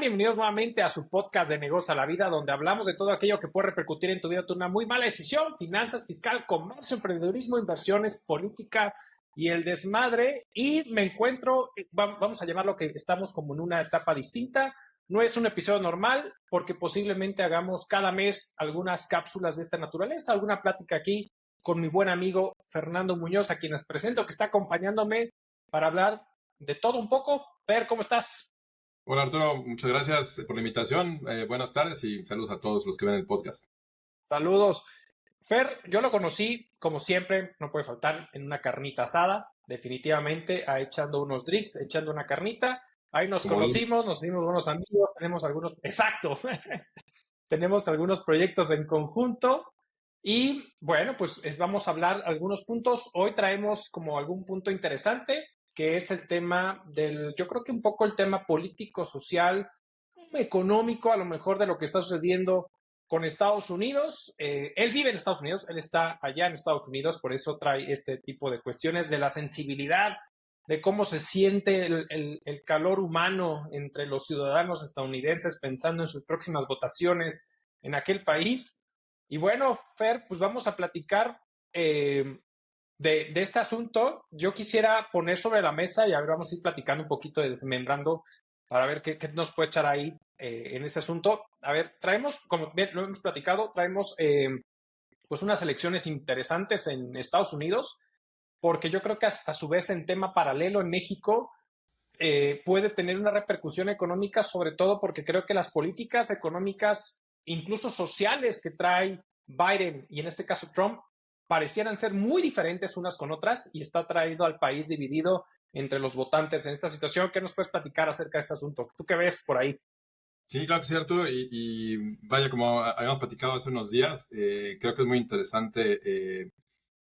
Bienvenidos nuevamente a su podcast de Negocio a la Vida, donde hablamos de todo aquello que puede repercutir en tu vida, una muy mala decisión, finanzas, fiscal, comercio, emprendedurismo, inversiones, política y el desmadre. Y me encuentro, vamos a llamarlo que estamos como en una etapa distinta. No es un episodio normal porque posiblemente hagamos cada mes algunas cápsulas de esta naturaleza, alguna plática aquí con mi buen amigo Fernando Muñoz, a quien les presento, que está acompañándome para hablar de todo un poco. Fer, ¿cómo estás? Hola Arturo, muchas gracias por la invitación. Buenas tardes y saludos a todos los que ven el podcast. Saludos. Fer, yo lo conocí, como siempre, no puede faltar, en una carnita asada, definitivamente, echando unos drinks, echando una carnita. Ahí nos conocimos, nos hicimos buenos amigos, tenemos algunos, exacto, tenemos algunos proyectos en conjunto. Y bueno, pues vamos a hablar algunos puntos. Hoy traemos como algún punto interesante, que es el tema yo creo que un poco el tema político, social, económico, a lo mejor de lo que está sucediendo con Estados Unidos. Él vive en Estados Unidos, él está allá en Estados Unidos, por eso trae este tipo de cuestiones de la sensibilidad, de cómo se siente el calor humano entre los ciudadanos estadounidenses pensando en sus próximas votaciones en aquel país. Y bueno, Fer, pues vamos a platicar de este asunto. Yo quisiera poner sobre la mesa y ahora vamos a ir platicando un poquito de desmembrando para ver qué nos puede echar ahí en ese asunto. A ver, traemos, como bien lo hemos platicado, traemos pues unas elecciones interesantes en Estados Unidos, porque yo creo que a su vez en tema paralelo en México puede tener una repercusión económica, sobre todo porque creo que las políticas económicas, incluso sociales que trae Biden y en este caso Trump, parecieran ser muy diferentes unas con otras y está traído al país dividido entre los votantes en esta situación. ¿Qué nos puedes platicar acerca de este asunto? ¿Tú qué ves por ahí? Sí, claro que es cierto. Y vaya, como habíamos platicado hace unos días, creo que es muy interesante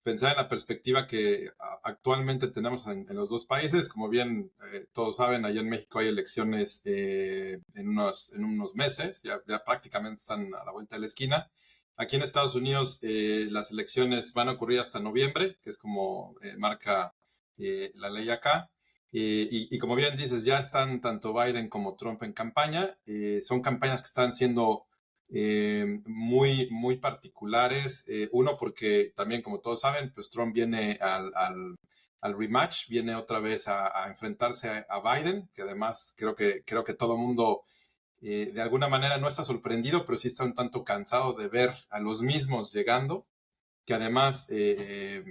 pensar en la perspectiva que actualmente tenemos en los dos países. Como bien todos saben, allá en México hay elecciones en unos meses, ya prácticamente están a la vuelta de la esquina. Aquí en Estados Unidos las elecciones van a ocurrir hasta noviembre, que es como marca la ley acá. Y como bien dices, ya están tanto Biden como Trump en campaña. Son campañas que están siendo muy particulares. Uno, porque también, como todos saben, pues Trump viene al rematch, viene otra vez a enfrentarse a Biden, que además creo que todo el mundo de alguna manera no está sorprendido, pero sí está un tanto cansado de ver a los mismos llegando, que además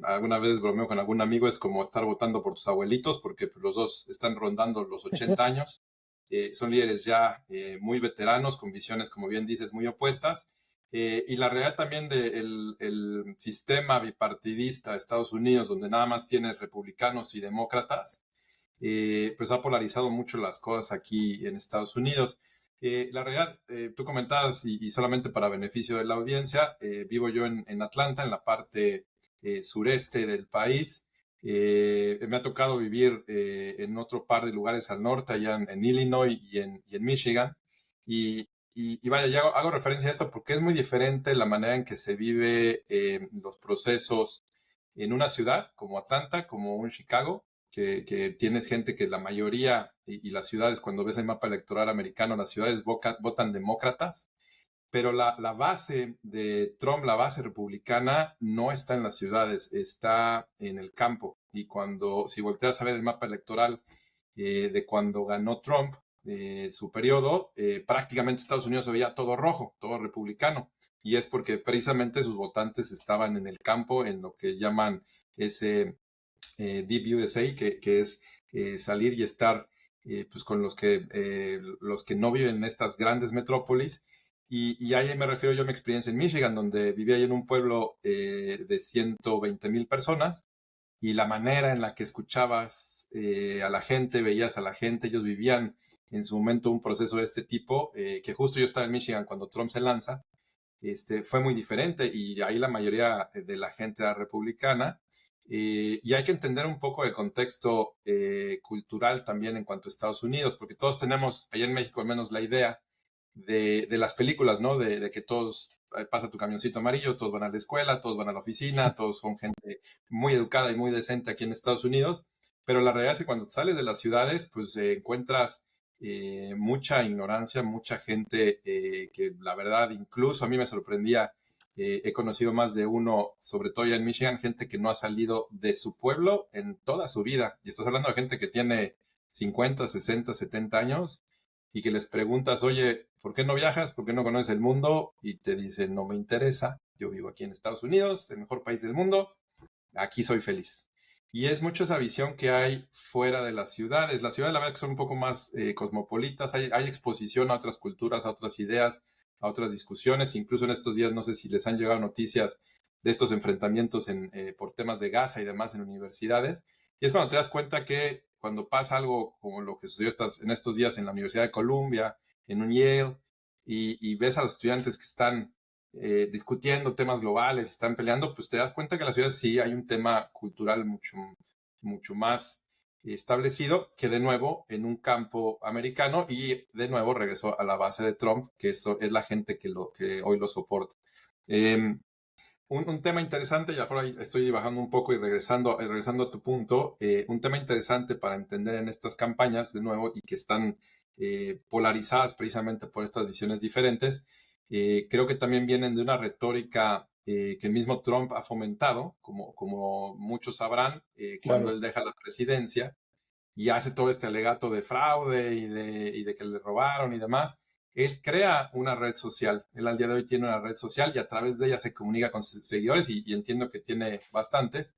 alguna vez bromeo con algún amigo, es como estar votando por tus abuelitos, porque pues, los dos están rondando los 80 años. Son líderes ya muy veteranos, con visiones, como bien dices, muy opuestas. Y la realidad también del el sistema bipartidista de Estados Unidos, donde nada más tiene republicanos y demócratas, pues ha polarizado mucho las cosas aquí en Estados Unidos. La realidad, tú comentabas, y solamente para beneficio de la audiencia, vivo yo en Atlanta, en la parte sureste del país. Me ha tocado vivir en otro par de lugares al norte, allá en Illinois y en Michigan. Y vaya, ya hago referencia a esto porque es muy diferente la manera en que se vive los procesos en una ciudad como Atlanta, como un Chicago, que tienes gente que la mayoría, y las ciudades, cuando ves el mapa electoral americano, las ciudades votan demócratas, pero la base de Trump, la base republicana, no está en las ciudades, está en el campo. Y si volteas a ver el mapa electoral de cuando ganó Trump, su periodo, prácticamente Estados Unidos se veía todo rojo, todo republicano. Y es porque precisamente sus votantes estaban en el campo, en lo que llaman ese Deep USA, que es salir y estar pues con los que no viven en estas grandes metrópolis. Y ahí me refiero yo a mi experiencia en Michigan, donde vivía yo en un pueblo de 120,000 personas, y la manera en la que escuchabas a la gente, veías a la gente, ellos vivían en su momento un proceso de este tipo, que justo yo estaba en Michigan cuando Trump se lanza, fue muy diferente, y ahí la mayoría de la gente era republicana. Y hay que entender un poco el contexto cultural también en cuanto a Estados Unidos, porque todos tenemos, allá en México al menos, la idea de las películas, ¿no? De que todos, pasa tu camioncito amarillo, todos van a la escuela, todos van a la oficina, todos son gente muy educada y muy decente aquí en Estados Unidos. Pero la realidad es que cuando sales de las ciudades, pues encuentras mucha ignorancia, mucha gente que la verdad incluso a mí me sorprendía. He conocido más de uno, sobre todo ya en Michigan, gente que no ha salido de su pueblo en toda su vida. Y estás hablando de gente que tiene 50, 60, 70 años y que les preguntas, oye, ¿por qué no viajas? ¿Por qué no conoces el mundo? Y te dicen, no me interesa. Yo vivo aquí en Estados Unidos, el mejor país del mundo. Aquí soy feliz. Y es mucho esa visión que hay fuera de las ciudades. Las ciudades, la verdad, que son un poco más cosmopolitas. Hay exposición a otras culturas, a otras ideas, a otras discusiones. Incluso en estos días, no sé si les han llegado noticias de estos enfrentamientos por temas de Gaza y demás en universidades. Y es cuando te das cuenta que cuando pasa algo como lo que sucedió en estos días en la Universidad de Columbia, en un Yale, y ves a los estudiantes que están discutiendo temas globales, están peleando, pues te das cuenta que en la ciudad sí hay un tema cultural mucho más establecido que de nuevo en un campo americano y de nuevo regresó a la base de Trump, que eso es la gente que hoy lo soporta. Un tema interesante, y ahora estoy bajando un poco y regresando a tu punto, un tema interesante para entender en estas campañas, de nuevo, y que están polarizadas precisamente por estas visiones diferentes, creo que también vienen de una retórica que el mismo Trump ha fomentado, como muchos sabrán, cuando Claro. él deja la presidencia y hace todo este alegato de fraude y de que le robaron y demás. Él crea una red social. Él al día de hoy tiene una red social y a través de ella se comunica con sus seguidores y entiendo que tiene bastantes.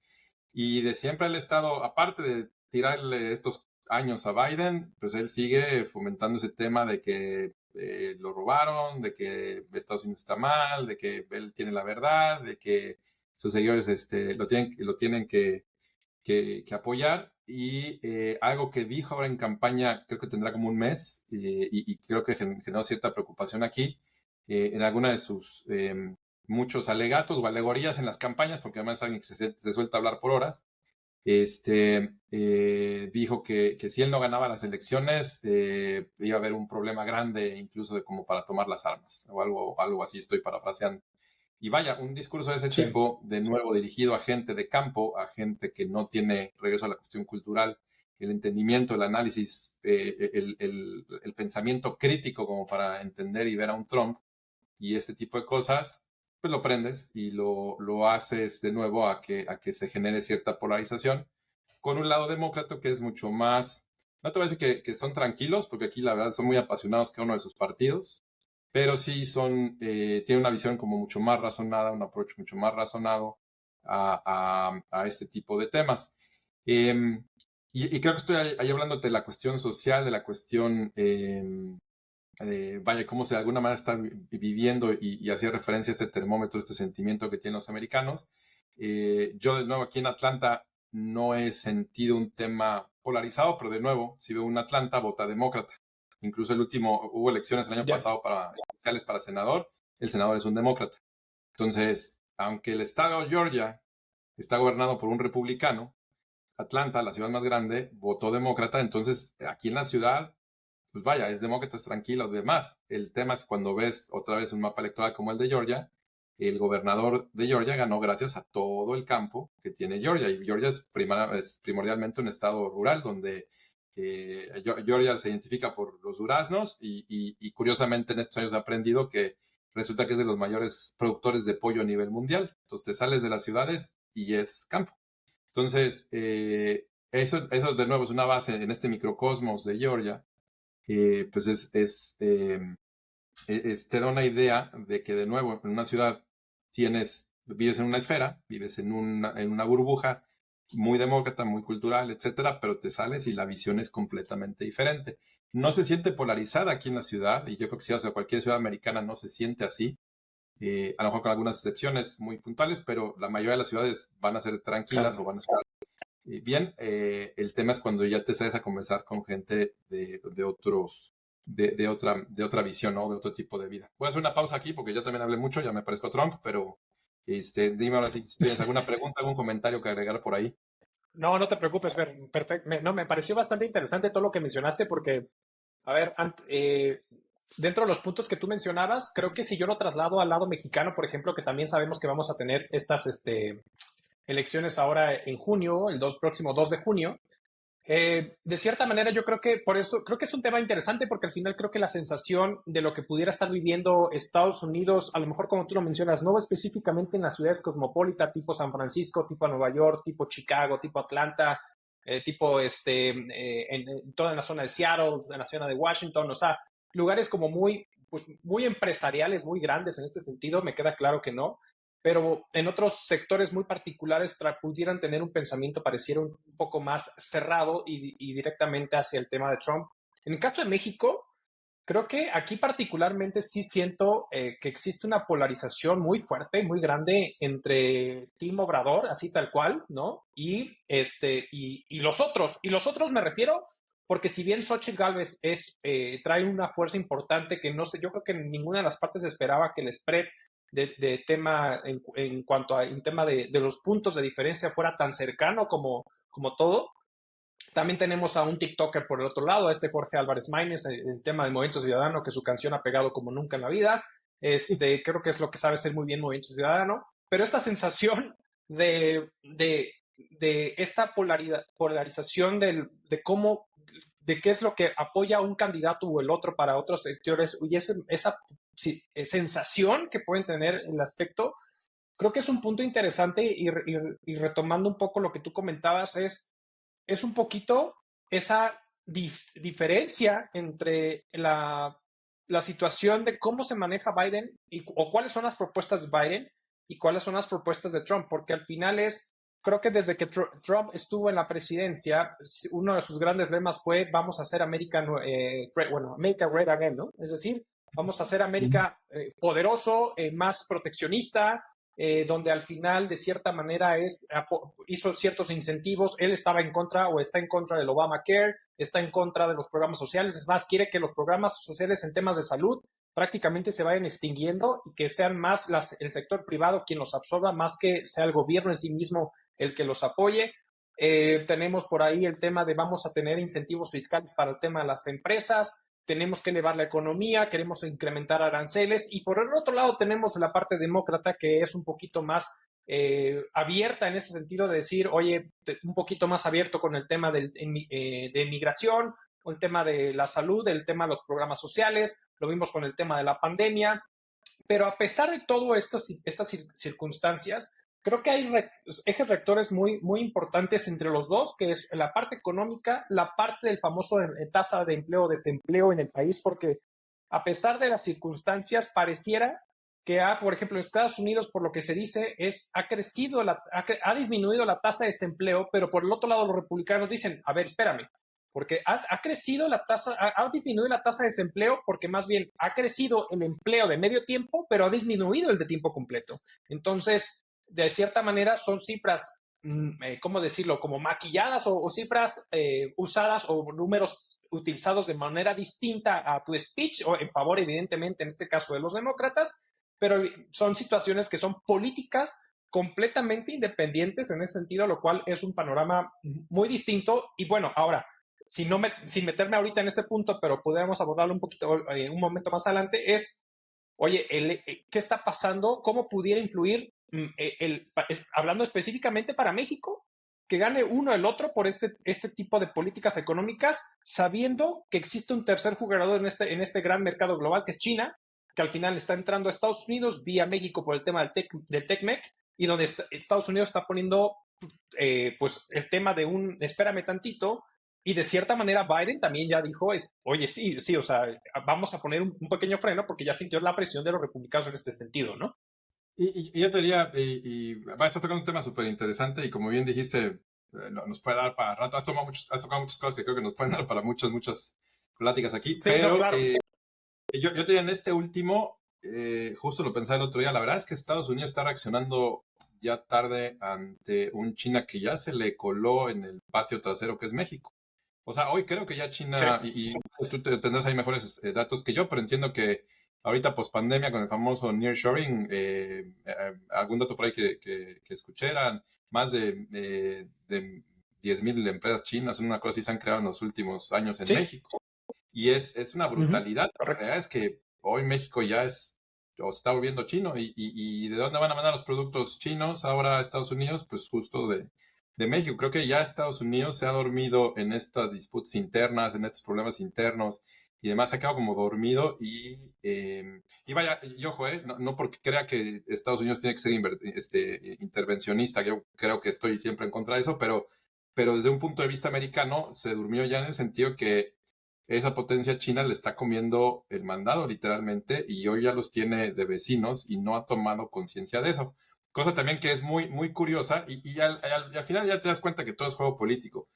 Y de siempre él ha estado, aparte de tirarle estos años a Biden, pues él sigue fomentando ese tema de que lo robaron, de que Estados Unidos está mal, de que él tiene la verdad, de que sus seguidores lo tienen que apoyar. Y algo que dijo ahora en campaña, creo que tendrá como un mes, y creo que generó cierta preocupación aquí, en alguna de sus muchos alegatos o alegorías en las campañas, porque además es alguien que se suelta a hablar por horas, dijo que si él no ganaba las elecciones, iba a haber un problema grande, incluso de como para tomar las armas, o algo así, estoy parafraseando. Y vaya, un discurso de ese Sí. tipo, de nuevo dirigido a gente de campo, a gente que no tiene, regreso a la cuestión cultural, el entendimiento, el análisis, el pensamiento crítico como para entender y ver a un Trump y este tipo de cosas, pues lo prendes y lo haces de nuevo a que se genere cierta polarización con un lado demócrata que es mucho más, no te voy a decir que son tranquilos, porque aquí la verdad son muy apasionados cada uno de sus partidos, pero sí tienen una visión como mucho más razonada, un approach mucho más razonado a este tipo de temas. Y creo que estoy ahí hablándote de la cuestión social, de la cuestión, vaya, cómo se de alguna manera está viviendo y hacía referencia a este termómetro, este sentimiento que tienen los americanos. Yo de nuevo aquí en Atlanta no he sentido un tema polarizado, pero de nuevo, si veo un Atlanta, vota demócrata. Incluso hubo elecciones el año Ya. pasado especiales para senador, el senador es un demócrata. Entonces, aunque el estado de Georgia está gobernado por un republicano, Atlanta, la ciudad más grande, votó demócrata. Entonces, aquí en la ciudad, pues vaya, es demócratas tranquilos. Además, el tema es cuando ves otra vez un mapa electoral como el de Georgia, el gobernador de Georgia ganó gracias a todo el campo que tiene Georgia. Y Georgia es primordialmente un estado rural donde Georgia se identifica por los duraznos y curiosamente en estos años he aprendido que resulta que es de los mayores productores de pollo a nivel mundial. Entonces te sales de las ciudades y es campo. Entonces, eso de nuevo es una base en este microcosmos de Georgia, pues te da una idea de que de nuevo en una ciudad vives en una esfera, vives en una burbuja muy demócrata, muy cultural, etcétera, pero te sales y la visión es completamente diferente. No se siente polarizada aquí en la ciudad, y yo creo que si vas a cualquier ciudad americana no se siente así, a lo mejor con algunas excepciones muy puntuales, pero la mayoría de las ciudades van a ser tranquilas Claro. o van a estar bien. El tema es cuando ya te sales a conversar con gente de otra visión, ¿no? De otro tipo de vida. Voy a hacer una pausa aquí porque yo también hablé mucho, ya me parezco a Trump, pero dime ahora si tienes alguna pregunta, algún comentario que agregar por ahí. No, no te preocupes, Fer. Perfecto. No, me pareció bastante interesante todo lo que mencionaste porque, a ver, dentro de los puntos que tú mencionabas, creo que si yo lo traslado al lado mexicano, por ejemplo, que también sabemos que vamos a tener estas elecciones ahora en junio, próximo 2 de junio, De cierta manera, yo creo que por eso, creo que es un tema interesante porque al final creo que la sensación de lo que pudiera estar viviendo Estados Unidos, a lo mejor como tú lo mencionas, no específicamente en las ciudades cosmopolitas tipo San Francisco, tipo Nueva York, tipo Chicago, tipo Atlanta, tipo en toda la zona de Seattle, en la zona de Washington, o sea, lugares como pues, muy empresariales, muy grandes en este sentido, me queda claro que no, pero en otros sectores muy particulares pudieran tener un pensamiento pareciera un poco más cerrado y directamente hacia el tema de Trump. En el caso de México, creo que aquí particularmente sí siento que existe una polarización muy fuerte, muy grande entre Team Obrador, así tal cual, ¿no? Y los otros. Y los otros me refiero porque si bien Xochitl Gálvez trae una fuerza importante que no sé, yo creo que ninguna de las partes esperaba que el spread de tema en cuanto a en tema de los puntos de diferencia fuera tan cercano como todo. También tenemos a un TikToker por el otro lado, a este Jorge Álvarez Maínez, el tema del Movimiento Ciudadano, que su canción ha pegado como nunca en la vida. Creo que es lo que sabe hacer muy bien Movimiento Ciudadano. Pero esta sensación de esta polarización de cómo, de qué es lo que apoya a un candidato o el otro para otros sectores, y esa sensación que pueden tener el aspecto, creo que es un punto interesante y retomando un poco lo que tú comentabas, es un poquito esa diferencia entre la situación de cómo se maneja Biden o cuáles son las propuestas de Biden y cuáles son las propuestas de Trump, porque al final creo que desde que Trump estuvo en la presidencia, uno de sus grandes lemas fue vamos a hacer América, America Great Again, ¿no? Es decir, vamos a hacer América poderoso, más proteccionista, donde al final, de cierta manera, hizo ciertos incentivos. Él estaba en contra o está en contra del Obamacare, está en contra de los programas sociales. Es más, quiere que los programas sociales en temas de salud prácticamente se vayan extinguiendo y que sean más el sector privado quien los absorba, más que sea el gobierno en sí mismo el que los apoye. Tenemos por ahí el tema de vamos a tener incentivos fiscales para el tema de las empresas, tenemos que elevar la economía, queremos incrementar aranceles y por el otro lado tenemos la parte demócrata que es un poquito más abierta en ese sentido de decir, oye, un poquito más abierto con el tema de inmigración, con el tema de la salud, el tema de los programas sociales, lo vimos con el tema de la pandemia, pero a pesar de todas estas circunstancias, creo que hay ejes rectores muy importantes entre los dos, que es la parte económica, la parte del famoso tasa de empleo o desempleo en el país, porque a pesar de las circunstancias, pareciera que por ejemplo, en Estados Unidos, por lo que se dice, ha disminuido la tasa de desempleo, pero por el otro lado los republicanos dicen, a ver, espérame, porque ha crecido la tasa, ha disminuido la tasa de desempleo porque más bien ha crecido el empleo de medio tiempo, pero ha disminuido el de tiempo completo. Entonces, de cierta manera son cifras, ¿cómo decirlo? Como maquilladas o cifras usadas o números utilizados de manera distinta a tu speech o en favor, evidentemente, en este caso de los demócratas, pero son situaciones que son políticas completamente independientes en ese sentido, lo cual es un panorama muy distinto. Y bueno, ahora, sin meterme ahorita en ese punto, pero podríamos abordarlo un poquito, un momento más adelante, oye, ¿qué está pasando? ¿Cómo pudiera influir, hablando específicamente para México, que gane uno el otro por este tipo de políticas económicas, sabiendo que existe un tercer jugador en este gran mercado global, que es China, que al final está entrando a Estados Unidos vía México por el tema del TECMEC, y donde Estados Unidos está poniendo pues el tema de espérame tantito, y de cierta manera Biden también ya dijo, oye, sí, sí, o sea, vamos a poner un pequeño freno porque ya sintió la presión de los republicanos en este sentido, ¿no? Y yo te diría, estás tocando un tema súper interesante y como bien dijiste, nos puede dar para rato. Has tocado muchas cosas que creo que nos pueden dar para muchas pláticas aquí, Sí, no, pero claro. yo te diría en este último, justo lo pensaba el otro día, la verdad es que Estados Unidos está reaccionando ya tarde ante un China que ya se le coló en el patio trasero que es México. O sea, hoy creo que ya China, Sí. y tú tendrás ahí mejores datos que yo, pero entiendo que ahorita post pandemia con el famoso nearshoring, algún dato por ahí que escuché eran más de 10,000 empresas chinas, una cosa así se han creado en los últimos años en Sí. México. Y es una brutalidad. La Correcto. realidad es que hoy México ya o se está volviendo chino. ¿Y de dónde van a mandar los productos chinos ahora a Estados Unidos? Pues justo de México. Creo que ya Estados Unidos se ha dormido en estas disputas internas, en estos problemas internos y demás, se ha quedado como dormido y vaya, y ojo, no porque crea que Estados Unidos tiene que ser intervencionista, yo creo que estoy siempre en contra de eso, pero desde un punto de vista americano se durmió ya en el sentido que esa potencia china le está comiendo el mandado literalmente y hoy ya los tiene de vecinos y no ha tomado conciencia de eso. Cosa también que es muy, muy curiosa y al final ya te das cuenta que todo es juego político.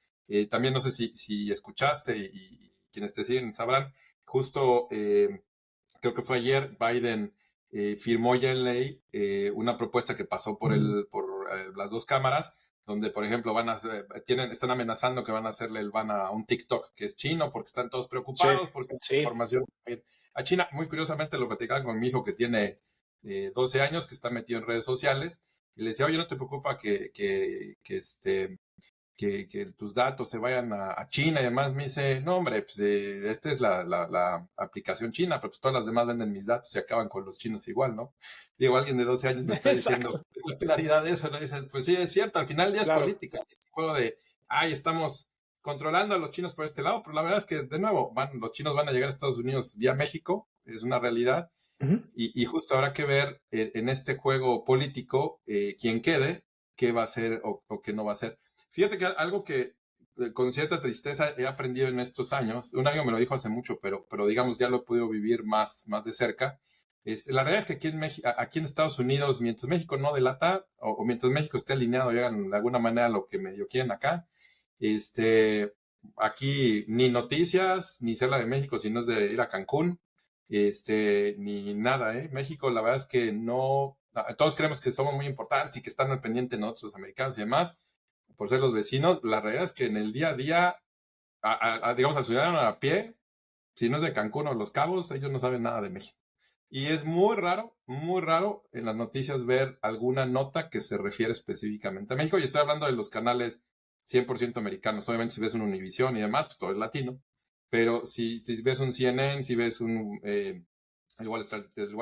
También no sé si escuchaste y quienes te siguen sabrán, justo creo que fue ayer, Biden firmó ya en ley una propuesta que pasó por las dos cámaras, donde, por ejemplo, están amenazando que van a hacerle el ban a un TikTok que es chino, porque están todos Sí, preocupados, porque la sí. información va a ir a China. Muy curiosamente lo platicaban con mi hijo que tiene 12 años, que está metido en redes sociales, y le decía, oye, no te preocupa que tus datos se vayan a China y demás. Me dice, no, hombre, pues esta es la aplicación china, pero pues todas las demás venden mis datos y acaban con los chinos igual, ¿no? Digo, alguien de 12 años me está diciendo Exacto. esa claridad de eso, ¿no? Dices, pues sí, es cierto, al final ya es Claro. política, es un juego de, ay, estamos controlando a los chinos por este lado, pero la verdad es que, de nuevo, los chinos van a llegar a Estados Unidos vía México, es una realidad, Ujú. y justo habrá que ver en este juego político quién quede, qué va a hacer o qué no va a hacer. Fíjate que algo que con cierta tristeza he aprendido en estos años, un amigo me lo dijo hace mucho, pero digamos ya lo he podido vivir más de cerca. La realidad es que aquí en Estados Unidos, mientras México no delata o mientras México esté alineado y hagan de alguna manera lo que medio quieren acá, este, aquí ni noticias, ni se habla de México, sino es de ir a Cancún, ni nada, ¿eh? México, la verdad es que no, todos creemos que somos muy importantes y que están al pendiente de nosotros, los americanos y demás, por ser los vecinos. La realidad es que en el día a día, digamos, al ciudadano a pie, si no es de Cancún o Los Cabos, ellos no saben nada de México. Y es muy raro en las noticias ver alguna nota que se refiere específicamente a México. Y estoy hablando de los canales 100% americanos. Obviamente, si ves un Univision y demás, pues todo es latino. Pero si ves un CNN, si ves el Wall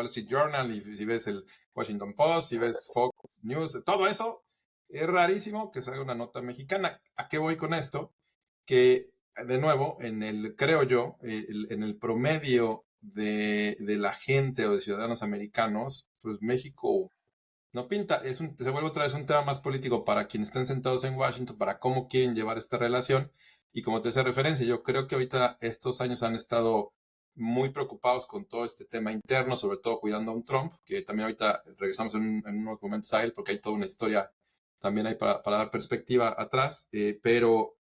Street Journal, y si ves el Washington Post, si ves Fox News, todo eso, es rarísimo que salga una nota mexicana. ¿A qué voy con esto? Que, de nuevo, creo yo, en el promedio de la gente o de ciudadanos americanos, pues México no pinta, se vuelve otra vez un tema más político para quienes estén sentados en Washington, para cómo quieren llevar esta relación. Y como te hace referencia, yo creo que ahorita estos años han estado muy preocupados con todo este tema interno, sobre todo cuidando a un Trump, que también ahorita regresamos en unos momentos a él, porque hay toda una historia también hay para dar perspectiva atrás, pero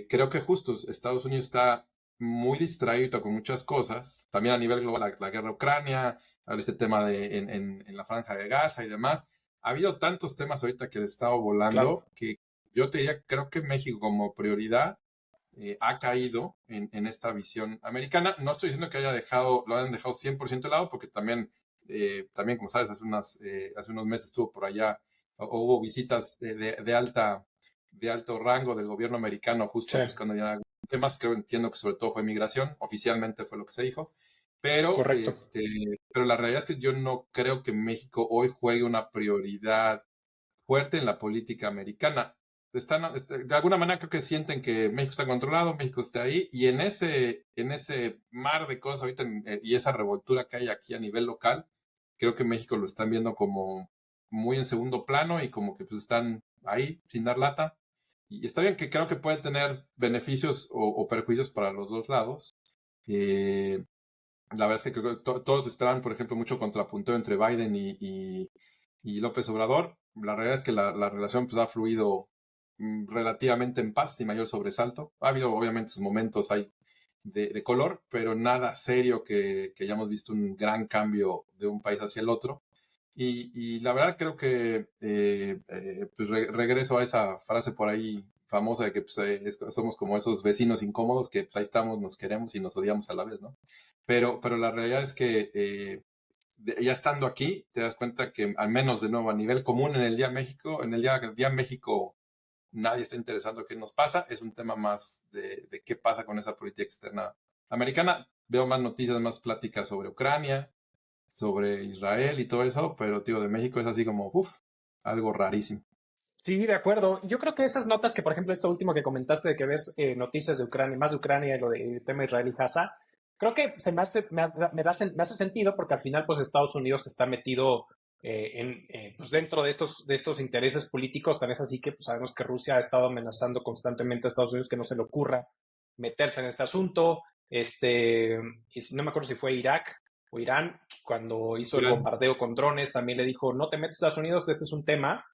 creo que justo Estados Unidos está muy distraído con muchas cosas, también a nivel global, la guerra de Ucrania, este tema en la franja de Gaza y demás. Ha habido tantos temas ahorita que le he estado Claro. volando que yo te diría, creo que México como prioridad ha caído en esta visión americana. No estoy diciendo que lo hayan dejado 100% de lado, porque también como sabes, hace unos meses estuvo por allá, hubo visitas de alto rango del gobierno americano Sí, justo buscando ya temas. Entiendo que sobre todo fue migración, oficialmente fue lo que se dijo, pero, correcto. pero la realidad es que yo no creo que México hoy juegue una prioridad fuerte en la política americana. De alguna manera creo que sienten que México está controlado, México está ahí, y en ese mar de cosas ahorita y esa revoltura que hay aquí a nivel local, creo que México lo están viendo como muy en segundo plano y como que pues están ahí sin dar lata. Y está bien, que creo que puede tener beneficios o perjuicios para los dos lados. Eh, la verdad es que creo que todos esperan, por ejemplo, mucho contrapunteo entre Biden y López Obrador. La realidad es que la relación pues, ha fluido relativamente en paz, sin mayor sobresalto. Ha habido obviamente sus momentos ahí de color, pero nada serio que hayamos visto un gran cambio de un país hacia el otro. Y la verdad creo que pues regreso a esa frase por ahí famosa de que pues, somos como esos vecinos incómodos que pues, ahí estamos, nos queremos y nos odiamos a la vez, ¿no? Pero la realidad es que ya estando aquí, te das cuenta que al menos de nuevo a nivel común en el día México nadie está interesado en qué nos pasa. Es un tema más de qué pasa con esa política externa americana. Veo más noticias, más pláticas sobre Ucrania, sobre Israel y todo eso, pero tío, de México es así como, uff, algo rarísimo. Sí, de acuerdo. Yo creo que esas notas que, por ejemplo, esto último que comentaste de que ves noticias de Ucrania, más de Ucrania y lo del tema Israel y Gaza, creo que me hace sentido porque al final, pues, Estados Unidos está metido pues, dentro de estos intereses políticos. Tan es así que pues, sabemos que Rusia ha estado amenazando constantemente a Estados Unidos que no se le ocurra meterse en este asunto. Y si no me acuerdo si fue Irak o Irán, cuando hizo el Irán. bombardeo con drones, también le dijo, no te metes a Estados Unidos, este es un tema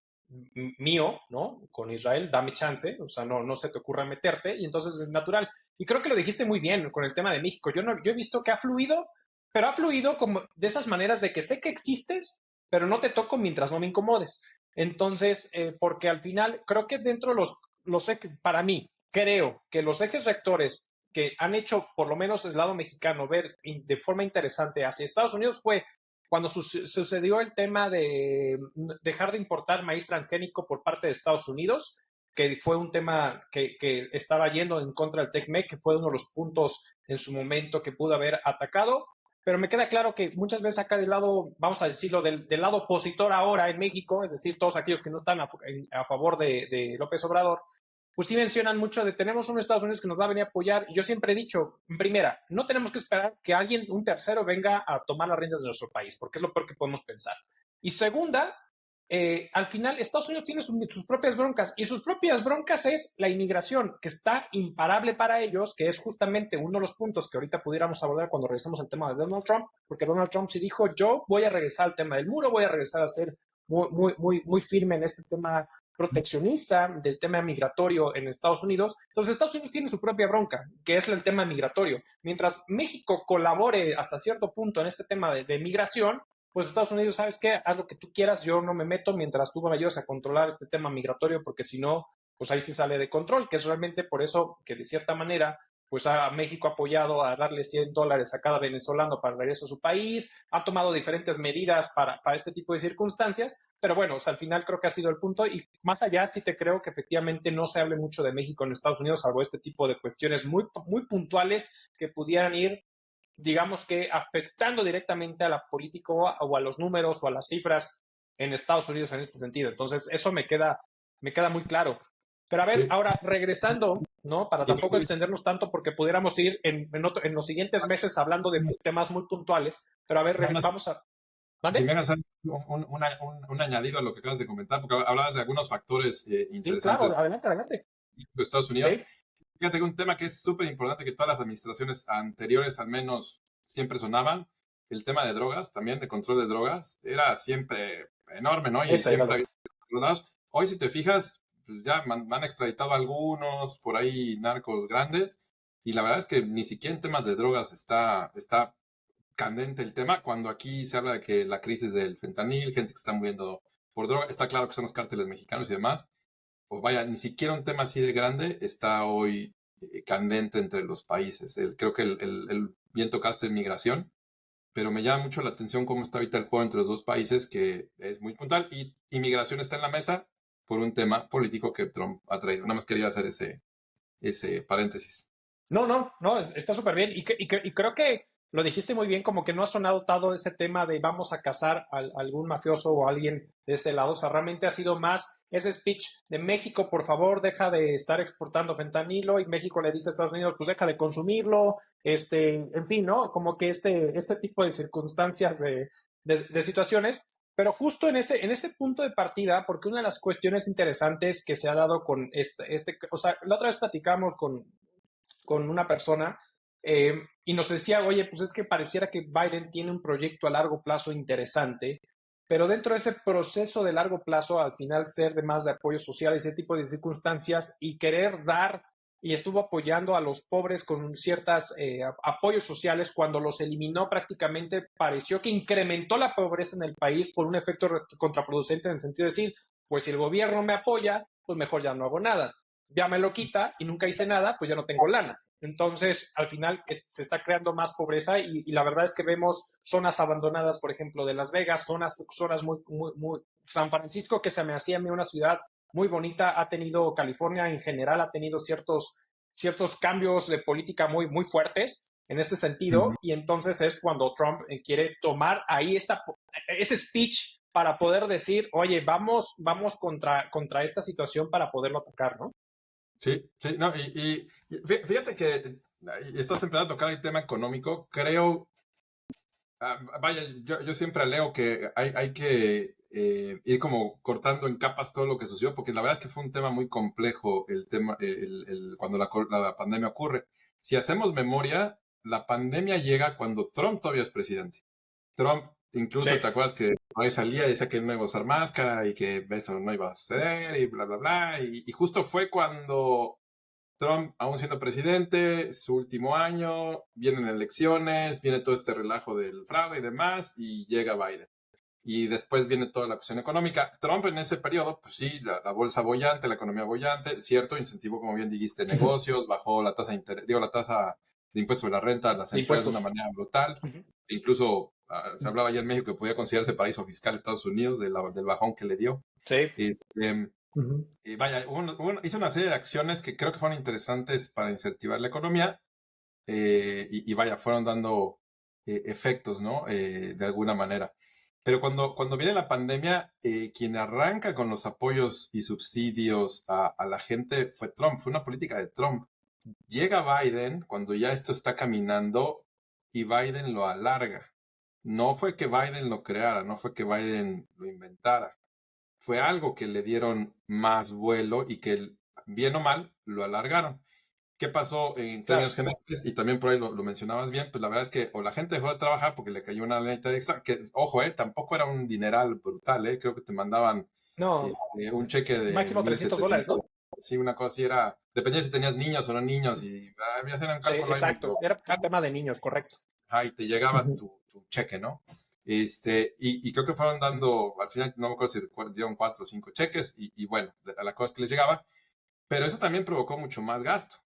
mío, ¿no? Con Israel, dame chance, o sea, no se te ocurra meterte, y entonces es natural. Y creo que lo dijiste muy bien con el tema de México. Yo he visto que ha fluido, pero ha fluido como de esas maneras de que sé que existes, pero no te toco mientras no me incomodes. Entonces, porque al final, creo que dentro de para mí, creo que los ejes rectores que han hecho, por lo menos el lado mexicano, ver de forma interesante hacia Estados Unidos fue cuando sucedió el tema de dejar de importar maíz transgénico por parte de Estados Unidos, que fue un tema que estaba yendo en contra del TECMEC, que fue uno de los puntos en su momento que pudo haber atacado. Pero me queda claro que muchas veces acá del lado, vamos a decirlo, del lado opositor ahora en México, es decir, todos aquellos que no están a favor de López Obrador, pues sí mencionan mucho de tenemos un Estados Unidos que nos va a venir a apoyar. Y yo siempre he dicho, en primera, no tenemos que esperar que alguien, un tercero, venga a tomar las riendas de nuestro país, porque es lo peor que podemos pensar. Y segunda, al final Estados Unidos tiene sus propias broncas y sus propias broncas es la inmigración, que está imparable para ellos, que es justamente uno de los puntos que ahorita pudiéramos abordar cuando regresemos al tema de Donald Trump, porque Donald Trump sí dijo, yo voy a regresar al tema del muro, voy a regresar a ser muy firme en este tema proteccionista del tema migratorio en Estados Unidos. Entonces, Estados Unidos tiene su propia bronca, que es el tema migratorio. Mientras México colabore hasta cierto punto en este tema de migración, pues Estados Unidos, ¿sabes qué? Haz lo que tú quieras, yo no me meto mientras tú me ayudas a controlar este tema migratorio, porque si no, pues ahí sí sale de control, que es realmente por eso que de cierta manera pues a México ha apoyado a darle $100 a cada venezolano para el regreso a su país, ha tomado diferentes medidas para este tipo de circunstancias, pero bueno, o sea, al final creo que ha sido el punto y más allá sí te creo que efectivamente no se hable mucho de México en Estados Unidos, salvo este tipo de cuestiones muy puntuales que pudieran ir, digamos que afectando directamente a la política o a los números o a las cifras en Estados Unidos en este sentido. Entonces, eso me queda muy claro. Pero a ver, Sí. ahora regresando, ¿no? Para Y tampoco extendernos tanto, porque pudiéramos ir en los siguientes meses hablando de temas muy puntuales. Pero a ver, nada más, vamos a. si ¿Mande? me hagas un añadido a lo que acabas de comentar, porque hablabas de algunos factores Sí, claro, interesantes adelante, adelante. de Estados Unidos. Ok. Fíjate que un tema que es súper importante que todas las administraciones anteriores al menos siempre sonaban, el tema de drogas, también de control de drogas, era siempre enorme, ¿no? Y Ese era siempre lo. había controlados. Hoy, si te fijas, pues ya han extraditado algunos, por ahí narcos grandes, y la verdad es que ni siquiera en temas de drogas está candente el tema, cuando aquí se habla de que la crisis del fentanil, gente que está muriendo por droga, está claro que son los cárteles mexicanos y demás, o vaya, ni siquiera un tema así de grande está hoy candente entre los países. Creo que el bien tocaste en migración, pero me llama mucho la atención cómo está ahorita el juego entre los dos países, que es muy puntual, y inmigración está en la mesa por un tema político que Trump ha traído. Nada más quería hacer ese paréntesis. No, está súper bien. Y creo que lo dijiste muy bien, como que no ha sonado todo ese tema de vamos a cazar a algún mafioso o a alguien de ese lado. O sea, realmente ha sido más ese speech de México, por favor, deja de estar exportando fentanilo. Y México le dice a Estados Unidos, pues deja de consumirlo. En fin, ¿no? Como que este tipo de circunstancias de situaciones. Pero justo en ese punto de partida, porque una de las cuestiones interesantes que se ha dado con o sea, la otra vez platicamos con una persona y nos decía, oye, pues es que pareciera que Biden tiene un proyecto a largo plazo interesante, pero dentro de ese proceso de largo plazo, al final ser de más de apoyo social, ese tipo de circunstancias y querer dar, y estuvo apoyando a los pobres con ciertas apoyos sociales, cuando los eliminó prácticamente, pareció que incrementó la pobreza en el país por un efecto contraproducente en el sentido de decir, pues si el gobierno me apoya, pues mejor ya no hago nada, ya me lo quita y nunca hice nada, pues ya no tengo lana. Entonces, al final se está creando más pobreza y la verdad es que vemos zonas abandonadas, por ejemplo, de Las Vegas, zonas muy. San Francisco, que se me hacía a mí una ciudad muy bonita, ha tenido, California en general ha tenido ciertos cambios de política muy fuertes. en este sentido, y entonces es cuando Trump quiere tomar ahí ese speech para poder decir, oye, vamos contra esta situación para poderlo atacar, ¿no? Sí, sí, no, y fíjate que estás empezando a tocar el tema económico, creo, vaya, yo siempre leo que hay que ir como cortando en capas todo lo que sucedió, porque la verdad es que fue un tema muy complejo el tema, cuando la pandemia ocurre. Si hacemos memoria, la pandemia llega cuando Trump todavía es presidente. Trump, incluso, Sí. ¿te acuerdas que por ahí salía y decía que no iba a usar máscara y que eso no iba a suceder y bla, bla, bla? Y justo fue cuando Trump, aún siendo presidente, su último año, vienen elecciones, viene todo este relajo del fraude y demás, y llega Biden. Y después viene toda la cuestión económica. Trump en ese periodo, pues sí, la bolsa bollante, la economía bollante, cierto, incentivó, como bien dijiste, negocios, bajó la tasa de interés, la tasa de impuestos sobre la renta a las De empresas de una impuestos. manera brutal. Incluso se hablaba ya en México que podía considerarse paraíso fiscal Estados Unidos del bajón que le dio. Sí. Y vaya, hizo una serie de acciones que creo que fueron interesantes para incentivar la economía y vaya, fueron dando efectos, ¿no? De alguna manera. Pero cuando viene la pandemia, quien arranca con los apoyos y subsidios a la gente fue Trump, fue una política de Trump. Llega Biden cuando ya esto está caminando y Biden lo alarga. No fue que Biden lo creara, no fue que Biden lo inventara. Fue algo que le dieron más vuelo y que, bien o mal, lo alargaron. ¿Qué pasó en Claro. términos generales? Y también por ahí lo mencionabas bien, pues la verdad es que o la gente dejó de trabajar porque le cayó una lanita extra, que, ojo, tampoco era un dineral brutal, creo que te mandaban No, un cheque de máximo $300, 1,700, ¿no? sí, una cosa así era, dependía si tenías niños o no niños, y había hacer un Sí, cálculo ahí exacto. medio Era un mexicano, tema de niños, correcto. y te llegaba tu cheque, ¿no? Y creo que fueron dando, al final no me acuerdo si dieron 4 o 5 cheques, y bueno, a la cosa que les llegaba, pero eso también provocó mucho más gasto,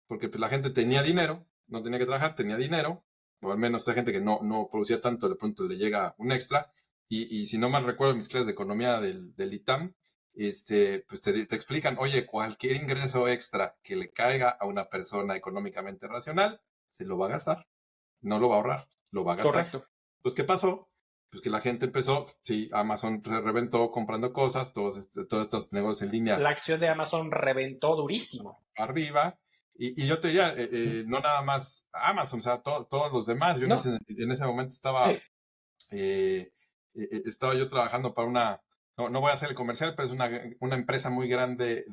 porque pues la gente tenía dinero, no tenía que trabajar, tenía dinero, o al menos esa gente que no producía tanto, de pronto le llega un extra, y si no mal recuerdo mis clases de economía del ITAM, pues te explican, oye, cualquier ingreso extra que le caiga a una persona económicamente racional, se lo va a gastar, no lo va a ahorrar, lo va a gastar. Correcto. Pues, ¿qué pasó? Pues que la gente empezó, sí, Amazon se reventó comprando cosas, todos estos negocios en línea La acción de Amazon reventó durísimo. arriba. Y yo te diría, no nada más Amazon, o sea, todos los demás. Yo No, en ese momento sí. estaba yo trabajando para no voy a hacer el comercial, pero es una empresa muy grande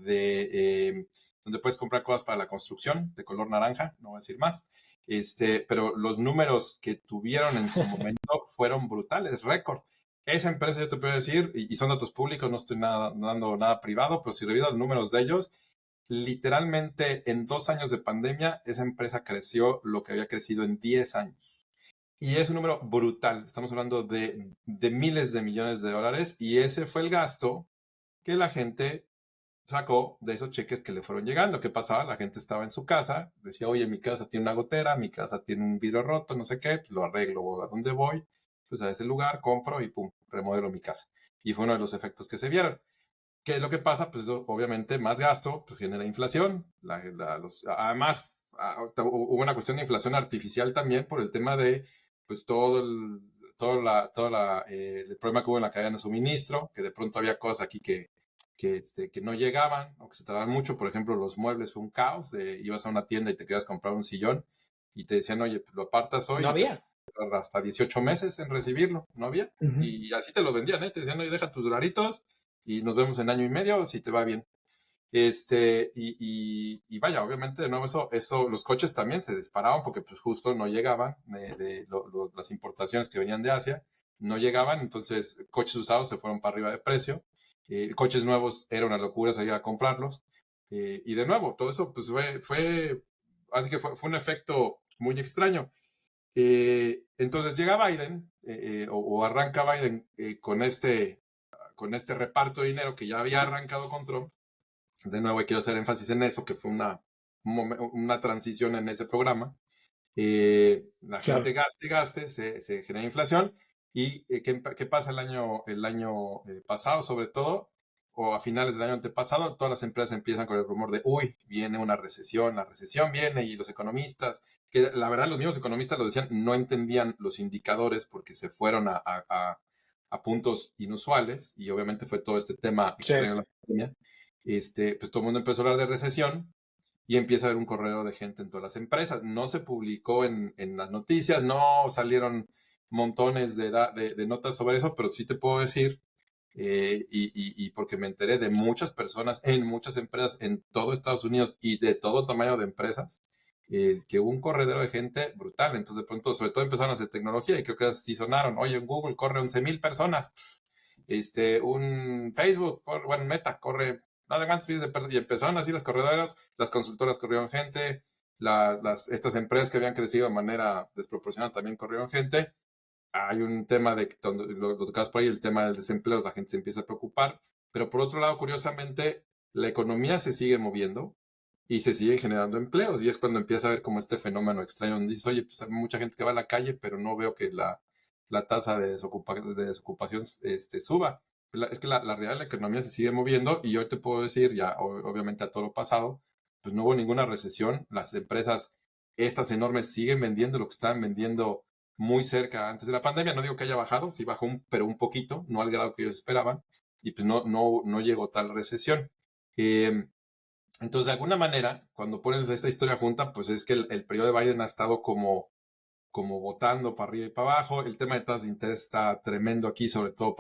donde puedes comprar cosas para la construcción de color naranja, no voy a decir más. Pero los números que tuvieron en su momento fueron brutales, récord. Esa empresa yo te puedo decir, y son datos públicos, no estoy dando nada privado, pero si reviso los números de ellos, literalmente en 2 años de pandemia, esa empresa creció lo que había crecido en 10 años. Y es un número brutal. Estamos hablando de miles de millones de dólares, y ese fue el gasto que la gente sacó de esos cheques que le fueron llegando. ¿Qué pasaba? La gente estaba en su casa, decía, oye, mi casa tiene una gotera, mi casa tiene un vidrio roto, no sé qué, pues lo arreglo. ¿A dónde voy? Pues a ese lugar, compro y pum, remodelo mi casa. Y fue uno de los efectos que se vieron. ¿Qué es lo que pasa? Pues obviamente más gasto pues, genera inflación. Además, hubo una cuestión de inflación artificial también por el tema de pues el problema que hubo en la cadena de suministro, que de pronto había cosas aquí que no llegaban o que se tardaban mucho. Por ejemplo, los muebles fue un caos. Ibas a una tienda y te querías comprar un sillón y te decían, oye, pues lo apartas hoy No y te había. hasta 18 meses en recibirlo. No había. Y así te lo vendían, ¿eh? Te decían, oye, deja tus dolaritos y nos vemos en año y medio si te va bien. Y vaya, obviamente, de nuevo, los coches también se disparaban porque pues justo no llegaban las importaciones que venían de Asia, no llegaban, entonces coches usados se fueron para arriba de precio, coches nuevos era una locura salir a comprarlos, y de nuevo, todo eso pues así que fue un efecto muy extraño. Entonces llega Biden, o arranca Biden con este reparto de dinero que ya había arrancado con Trump. De nuevo, quiero hacer énfasis en eso, que fue una transición en ese programa. La gente gaste y gaste, se genera inflación. ¿Y qué pasa el año pasado, sobre todo? o a finales del año antepasado, todas las empresas empiezan con el rumor de, uy, viene una recesión, la recesión viene, y los economistas, que la verdad los mismos economistas lo decían, no entendían los indicadores porque se fueron a puntos inusuales, y obviamente fue todo este tema extraño de la pandemia. Pues todo el mundo empezó a hablar de recesión, y empieza a haber un correo de gente en todas las empresas. No se publicó en las noticias, no salieron montones de notas sobre eso, pero sí te puedo decir, y porque me enteré de muchas personas en muchas empresas en todo Estados Unidos y de todo tamaño de empresas, que hubo un corredero de gente brutal. Entonces, de pronto, sobre todo empezaron a hacer tecnología y creo que así sonaron. Oye, en Google corre 11,000 personas. Un Facebook, bueno, Meta corre no de cuántos miles de personas. Y empezaron así las corredoras, las consultoras corrieron gente, estas empresas que habían crecido de manera desproporcionada también corrieron gente. Hay un tema de donde lo tocabas por ahí, el tema del desempleo, la gente se empieza a preocupar, pero por otro lado, curiosamente, la economía se sigue moviendo y se siguen generando empleos, y es cuando empieza a ver como este fenómeno extraño donde dices, oye, pues hay mucha gente que va a la calle, pero no veo que la tasa de desocupación suba. Es que la realidad de la economía se sigue moviendo, y yo te puedo decir, ya obviamente a todo lo pasado, pues no hubo ninguna recesión, las empresas, estas enormes, siguen vendiendo lo que estaban vendiendo muy cerca antes de la pandemia. No digo que haya bajado, sí bajó pero un poquito, no al grado que ellos esperaban, y pues no llegó tal recesión. Entonces, de alguna manera, cuando pones esta historia junta, pues es que el periodo de Biden ha estado como botando para arriba y para abajo. El tema de tasas de interés está tremendo aquí, sobre todo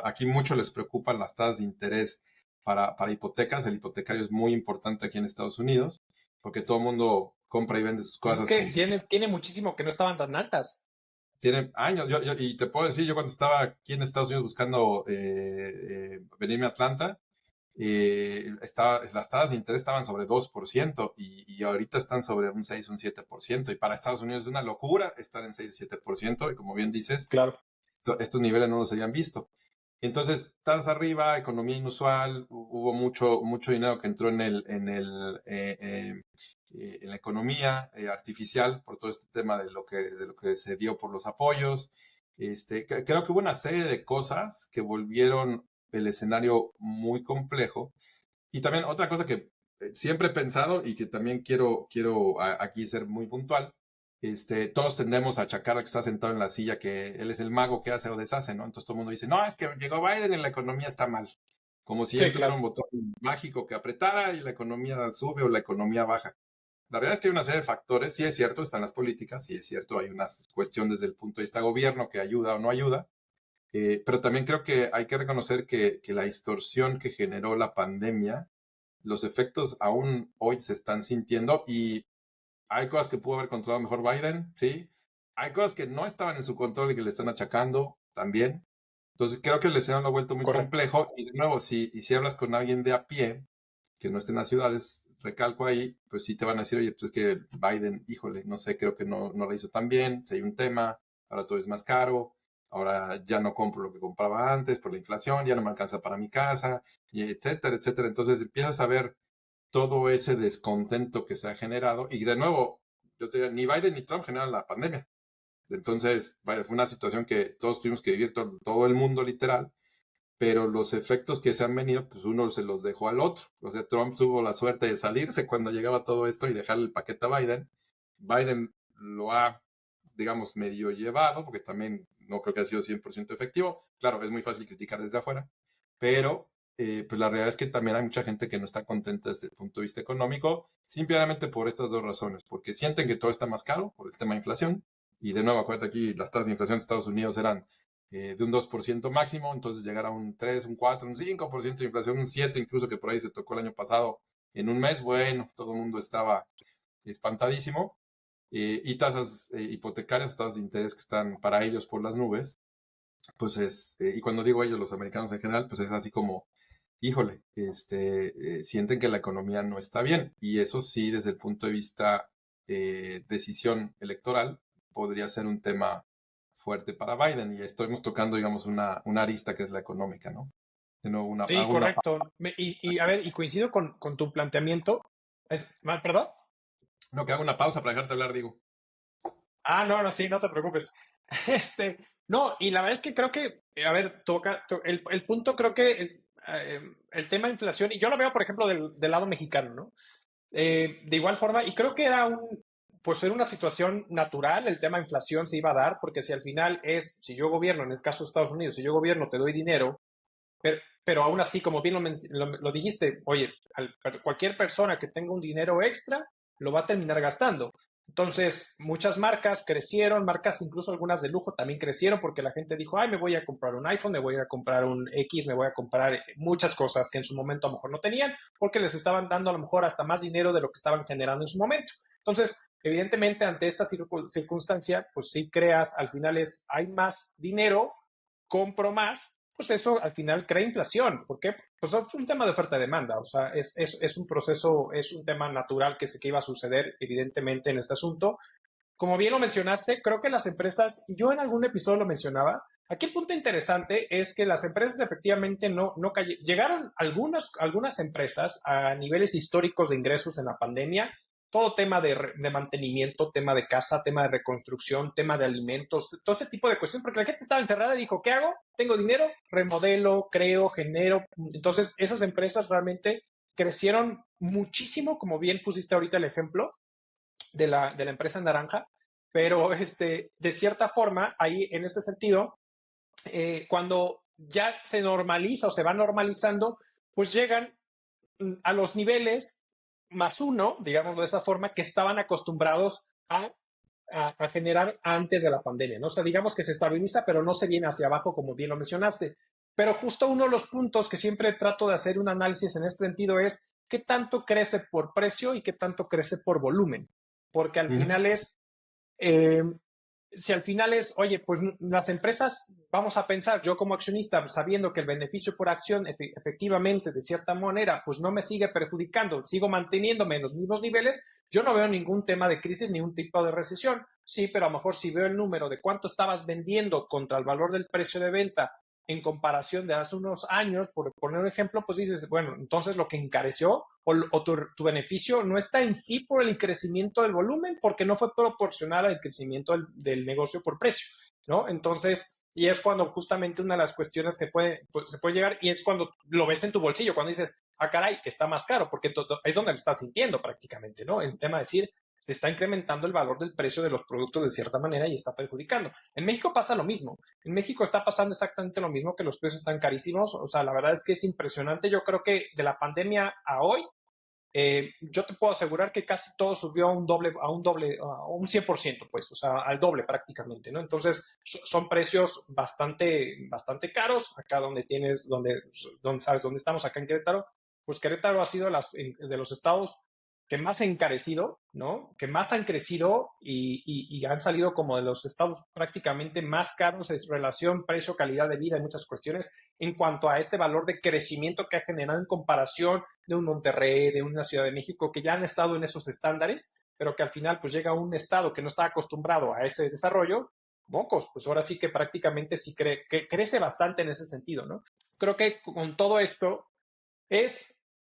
aquí mucho les preocupan las tasas de interés para hipotecas. El hipotecario es muy importante aquí en Estados Unidos, porque todo el mundo compra y vende sus Pues cosas. es que tiene muchísimo que no estaban tan altas. Tiene años, y te puedo decir, yo cuando estaba aquí en Estados Unidos buscando venirme a Atlanta, las tasas de interés estaban sobre 2%, y ahorita están sobre un 6, un 7%, y para Estados Unidos es una locura estar en 6 o 7%, y como bien dices, Claro. estos niveles no los habían visto. Entonces, tasas arriba, economía inusual, hubo mucho dinero que entró en la economía artificial por todo este tema de lo que se dio por los apoyos. Creo que hubo una serie de cosas que volvieron el escenario muy complejo. Y también otra cosa que siempre he pensado, y que también quiero aquí ser muy puntual, todos tendemos a achacar a que está sentado en la silla, que él es el mago que hace o deshace, ¿no? Entonces todo el mundo dice, no, es que llegó Biden y la economía está mal. Como si Sí, él tuviera claro. un botón mágico que apretara y la economía sube o la economía baja. La realidad es que hay una serie de factores. Sí es cierto, están las políticas, sí es cierto, hay una cuestión desde el punto de vista gobierno que ayuda o no ayuda, pero también creo que hay que reconocer que la distorsión que generó la pandemia, los efectos aún hoy se están sintiendo, y hay cosas que pudo haber controlado mejor Biden, sí. Hay cosas que no estaban en su control y que le están achacando también. Entonces creo que el escenario lo ha vuelto muy Correcto. complejo, y de nuevo, si hablas con alguien de a pie, que no esté en las ciudades, recalco ahí, pues sí te van a decir, oye, pues es que Biden, híjole, no sé, creo que no lo hizo tan bien, si hay un tema, ahora todo es más caro, ahora ya no compro lo que compraba antes por la inflación, ya no me alcanza para mi casa, y etcétera, etcétera. Entonces empiezas a ver todo ese descontento que se ha generado, y de nuevo, yo te digo, ni Biden ni Trump generaron la pandemia. Entonces, vaya, fue una situación que todos tuvimos que vivir, todo el mundo literal, pero los efectos que se han venido, pues uno se los dejó al otro. O sea, Trump tuvo la suerte de salirse cuando llegaba todo esto y dejarle el paquete a Biden. Biden lo ha, digamos, medio llevado, porque también no creo que haya sido 100% efectivo. Claro, es muy fácil criticar desde afuera, pero pues la realidad es que también hay mucha gente que no está contenta desde el punto de vista económico, simplemente por estas dos razones, porque sienten que todo está más caro por el tema de inflación, y de nuevo, acuérdate aquí, las tasas de inflación de Estados Unidos eran de un 2% máximo, entonces llegar a un 3, un 4, un 5% de inflación, un 7%, incluso, que por ahí se tocó el año pasado en un mes, bueno, todo el mundo estaba espantadísimo, y tasas hipotecarias, tasas de interés que están para ellos por las nubes, pues y cuando digo ellos, los americanos en general, pues es así como, híjole, sienten que la economía no está bien, y eso sí, desde el punto de vista decisión electoral, podría ser un tema fuerte para Biden, y estamos tocando, digamos, una arista que es la económica, ¿no? De nuevo, Sí, correcto. Y a ver, y coincido con tu planteamiento. ¿Perdón? no, que haga una pausa para dejarte hablar, digo. Ah, no, no, sí, no te preocupes. No, y la verdad es que creo que, a ver, el punto creo que el tema de inflación, y yo lo veo, por ejemplo, del lado mexicano, ¿no? De igual forma, y creo que pues era una situación natural, el tema de inflación se iba a dar, porque si al final si yo gobierno, en el caso de Estados Unidos, si yo gobierno, te doy dinero, pero aún así, como bien lo dijiste, oye, cualquier persona que tenga un dinero extra lo va a terminar gastando. Entonces, muchas marcas crecieron, marcas incluso algunas de lujo también crecieron porque la gente dijo, ay, me voy a comprar un iPhone, me voy a comprar un X, me voy a comprar muchas cosas que en su momento a lo mejor no tenían porque les estaban dando a lo mejor hasta más dinero de lo que estaban generando en su momento. Entonces, evidentemente, ante esta circunstancia, pues sí creas, al final hay más dinero, compro más, pues eso al final crea inflación. ¿Por qué? Pues es un tema de oferta y demanda. O sea, es un proceso, es un tema natural que iba a suceder, evidentemente, en este asunto. Como bien lo mencionaste, creo que las empresas, yo en algún episodio lo mencionaba, aquí el punto interesante es que las empresas efectivamente no llegaron algunas empresas a niveles históricos de ingresos en la pandemia, todo tema de mantenimiento, tema de casa, tema de reconstrucción, tema de alimentos, todo ese tipo de cuestiones, porque la gente estaba encerrada y dijo, ¿qué hago? Tengo dinero, remodelo, creo, genero. Entonces, esas empresas realmente crecieron muchísimo, como bien pusiste ahorita el ejemplo, de la empresa naranja, pero de cierta forma, ahí en este sentido, cuando ya se normaliza o se va normalizando, pues llegan a los niveles más uno, digámoslo de esa forma, que estaban acostumbrados a generar antes de la pandemia, ¿no? O sea, digamos que se estabiliza, pero no se viene hacia abajo, como bien lo mencionaste. Pero justo uno de los puntos que siempre trato de hacer un análisis en este sentido es qué tanto crece por precio y qué tanto crece por volumen. Porque al final eh, si al final oye, pues las empresas, vamos a pensar, yo como accionista, sabiendo que el beneficio por acción efectivamente, de cierta manera, pues no me sigue perjudicando, sigo manteniéndome en los mismos niveles, yo no veo ningún tema de crisis, ningún tipo de recesión. Sí, pero a lo mejor si veo el número de cuánto estabas vendiendo contra el valor del precio de venta en comparación de hace unos años, por poner un ejemplo, pues dices, bueno, entonces lo que encareció o tu beneficio no está en sí por el crecimiento del volumen, porque no fue proporcional al crecimiento del negocio por precio, ¿no? Entonces, y es cuando justamente una de las cuestiones que se puede llegar, y es cuando lo ves en tu bolsillo, cuando dices, ah, caray, está más caro, porque es donde lo estás sintiendo prácticamente, ¿no? El tema de decir, se está incrementando el valor del precio de los productos de cierta manera y está perjudicando. En México pasa lo mismo. En México está pasando exactamente lo mismo, que los precios están carísimos. O sea, la verdad es que es impresionante. Yo creo que de la pandemia a hoy, yo te puedo asegurar que casi todo subió a un 100%, pues, o sea, al doble prácticamente, ¿no? Entonces, son precios bastante caros. Acá donde sabes, dónde estamos, acá en Querétaro, pues Querétaro ha sido de los estados que más han encarecido, ¿no? Que más han crecido y han salido como de los estados prácticamente más caros en relación precio-calidad de vida en muchas cuestiones en cuanto a este valor de crecimiento que ha generado en comparación de un Monterrey, de una Ciudad de México, que ya han estado en esos estándares, pero que al final pues llega a un estado que no está acostumbrado a ese desarrollo, mocos, pues ahora sí que prácticamente sí que crece bastante en ese sentido, ¿no? Creo que con todo esto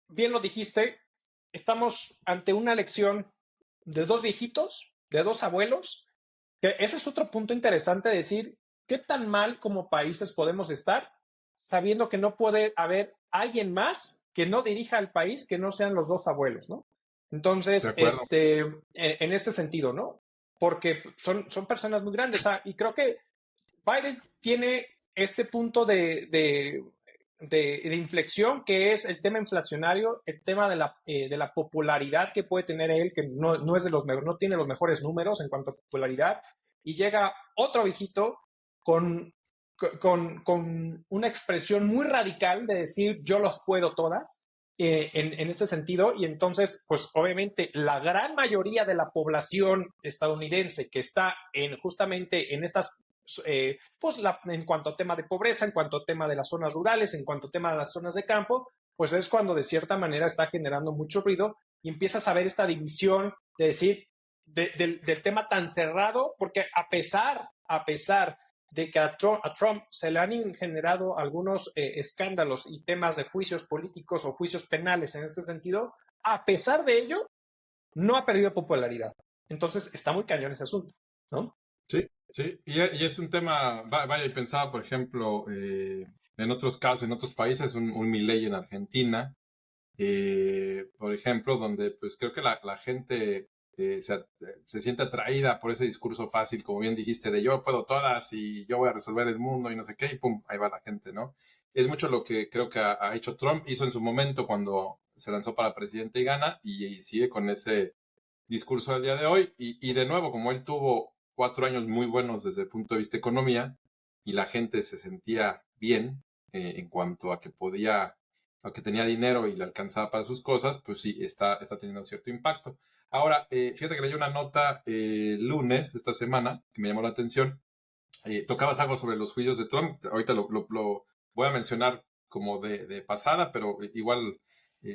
bien lo dijiste, estamos ante una elección de dos viejitos, de dos abuelos, que ese es otro punto interesante de decir, ¿qué tan mal como países podemos estar sabiendo que no puede haber alguien más que no dirija al país que no sean los dos abuelos, ¿no? De Entonces, acuerdo. en este sentido, ¿no? Porque son personas muy grandes, y creo que Biden tiene este punto de inflexión que es el tema inflacionario, el tema de la popularidad que puede tener él, que no es no tiene los mejores números en cuanto a popularidad, y llega otro viejito con, con una expresión muy radical de decir yo los puedo todas, en este sentido, y entonces, pues obviamente la gran mayoría de la población estadounidense que está justamente en estas pues en cuanto a tema de pobreza, en cuanto a tema de las zonas rurales, en cuanto a tema de las zonas de campo, pues es cuando de cierta manera está generando mucho ruido y empiezas a ver esta división de decir, del tema tan cerrado, porque a pesar de que a Trump se le han generado algunos escándalos y temas de juicios políticos o juicios penales en este sentido, a pesar de ello, no ha perdido popularidad. Entonces está muy cañón ese asunto, ¿no? Sí, sí. Y es un tema, vaya, y pensaba, por ejemplo, en otros casos, en otros países, un Milei en Argentina, por ejemplo, donde pues creo que la gente se siente atraída por ese discurso fácil, como bien dijiste, de yo puedo todas y yo voy a resolver el mundo y no sé qué, y pum, ahí va la gente, ¿no? Es mucho lo que creo que ha hecho Trump, hizo en su momento cuando se lanzó para presidente y gana, y sigue con ese discurso del día de hoy, y de nuevo, como él tuvo 4 años muy buenos desde el punto de vista de economía, y la gente se sentía bien en cuanto a que podía, a que tenía dinero y le alcanzaba para sus cosas, pues sí, está teniendo cierto impacto. Ahora, fíjate que leí una nota lunes, esta semana, que me llamó la atención. Tocabas algo sobre los juicios de Trump, ahorita lo voy a mencionar como de pasada, pero igual,